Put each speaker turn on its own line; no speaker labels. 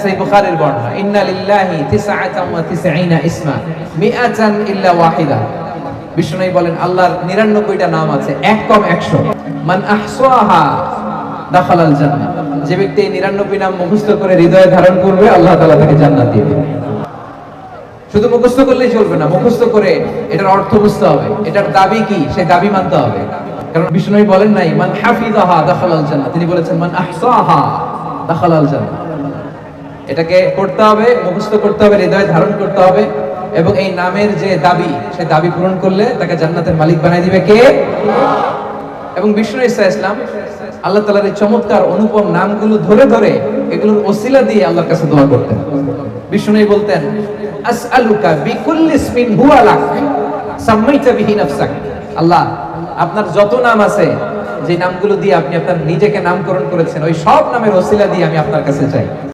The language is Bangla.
সহিহ বুখারীর বর্ণনা, ইন্না লিল্লাহি 99 ইসমা মিআতান ইল্লা ওয়াহিদা। বিষ্ণু বলেন আল্লাহর 99টা নাম আছে, এক কম 100। মান আহসাহা দাখালাল জান্নাহ। যে ব্যক্তি এই 99 নাম মুখস্থ করে হৃদয়ে ধারণ করবে, আল্লাহ তাআলা তাকে জান্নাত দিবে। শুধু মুখস্থ করলেই চলবে না, মুখস্থ করে এটার অর্থ বুঝতে হবে, এটার দাবি কি সেই দাবি মানতে হবে। কারণ বিষ্ণু বলেন নাই মান হাফিজাহা দাখালাল জান্নাহ, তিনি বলেছেন মান আহসাহা দাখালাল জান্নাহ। এটাকে করতে হবে, মুখস্থ করতে হবে, হৃদয়ে ধারণ করতে হবে, এবং এই নামের যে দাবি সেই দাবি পূরণ করলে তাকে জান্নাতের মালিক বানাই দিবে কে? এবং বিষ্ণু ঈসা ইসলাম আল্লাহ তাআলার এই চমৎকার অনুপম নামগুলো ধরে ধরে এগুলোর ওসিলা দিয়ে আল্লাহর কাছে দোয়া করতেন। বিষ্ণু বলতেন আসআলুকা বিকুল্লি ইসমিন হুয়া লাক সাম্মাইতা বিহি নাফসাক। আল্লাহ, আপনার যত নাম আছে, যে নামগুলো দিয়ে আপনি আপনার নিজেকে নামকরণ করেছেন, ওই সব নামের ওসিলা দিয়ে আমি আপনার কাছে চাই।